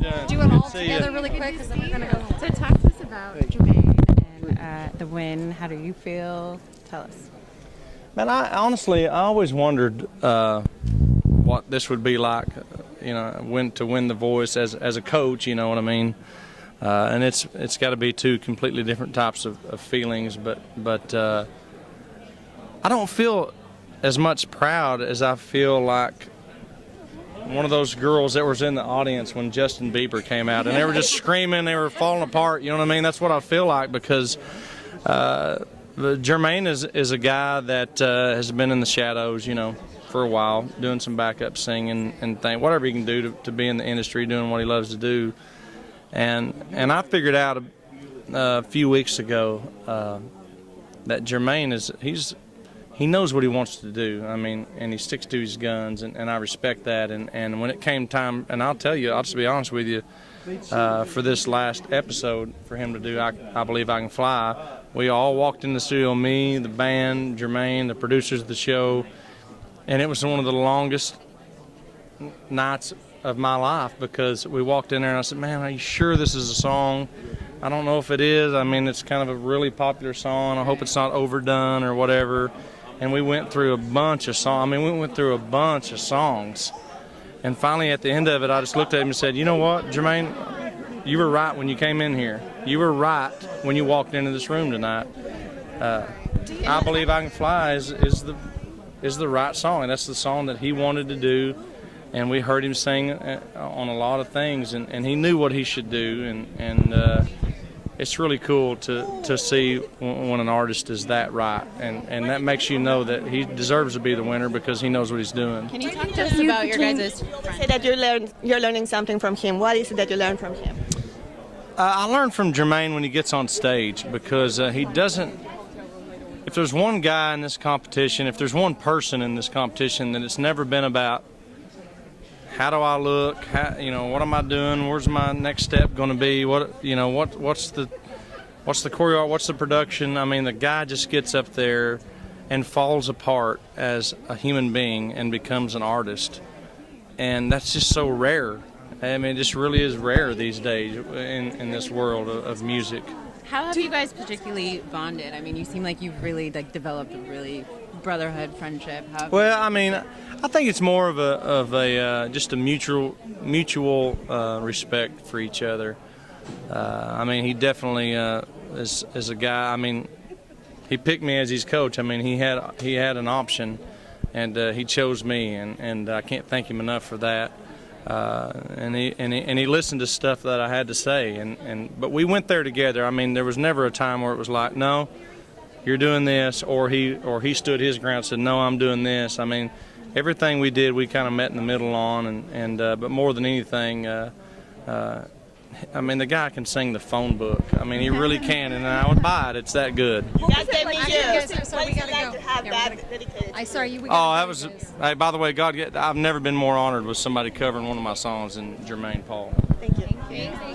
Yeah, do it all see together ya. really quick because then we're going to go. So talk to us about Jermaine and the win. How do you feel? Tell us. Man, I always wondered what this would be like, to win the Voice as a coach. You know what I mean? And it's got to be two completely different types of feelings. But I don't feel as much proud as I feel like one of those girls that was in the audience when Justin Bieber came out, and they were just screaming, they were falling apart. You know what I mean? That's what I feel like, because Jermaine is a guy that has been in the shadows, for a while, doing some backup singing and whatever he can do to be in the industry, doing what he loves to do. And I figured out a few weeks ago that Jermaine he knows what he wants to do. I mean, and he sticks to his guns, and I respect that. And when it came time, and I'll tell you, I'll just be honest with you, for this last episode, for him to do I Believe I Can Fly, we all walked in the studio, me, the band, Jermaine, the producers of the show, and it was one of the longest nights of my life, because we walked in there and I said, man, are you sure this is a song? I don't know if it is. I mean, it's kind of a really popular song. I hope it's not overdone or whatever. And we went through a bunch of songs. I mean, we went through a bunch of songs. And finally, at the end of it, I just looked at him and said, you know what, Jermaine, you were right when you came in here. You were right when you walked into this room tonight. I Believe I Can Fly is the right song. And that's the song that he wanted to do. And we heard him sing on a lot of things, and he knew what he should do. And it's really cool to see when an artist is that right, and that makes you know that he deserves to be the winner because he knows what he's doing. Can you talk to us about your guys' You say that you're learning something from him. What is it that you learned from him? I learned from Jermaine when he gets on stage, because he doesn't. If there's one guy in this competition, if there's one person in this competition, then it's never been about how do I look, what am I doing, where's my next step going to be, what's the choreo, what's the production. I mean, the guy just gets up there and falls apart as a human being and becomes an artist, and that's just so rare. I mean, it just really is rare these days in this world of music. How have you guys particularly bonded? I mean, you seem like you've really developed a really brotherhood friendship. Well, I mean, I think it's more of a just a mutual respect for each other. I mean, he definitely is a guy. I mean, he picked me as his coach. I mean, he had an option, and he chose me, and I can't thank him enough for that. And he listened to stuff that I had to say, but we went there together. I mean, there was never a time where it was like, no, you're doing this, or he stood his ground and said, no, I'm doing this. I mean, everything we did, we kind of met in the middle on, but more than anything, I mean, the guy can sing the phone book. I mean, he really can, and I would buy it. It's that good. That's the music. So we gotta go. To have that dedicated. I saw you. That was. Hey, by the way, I've never been more honored with somebody covering one of my songs than Jermaine Paul. Thank you. Thank you.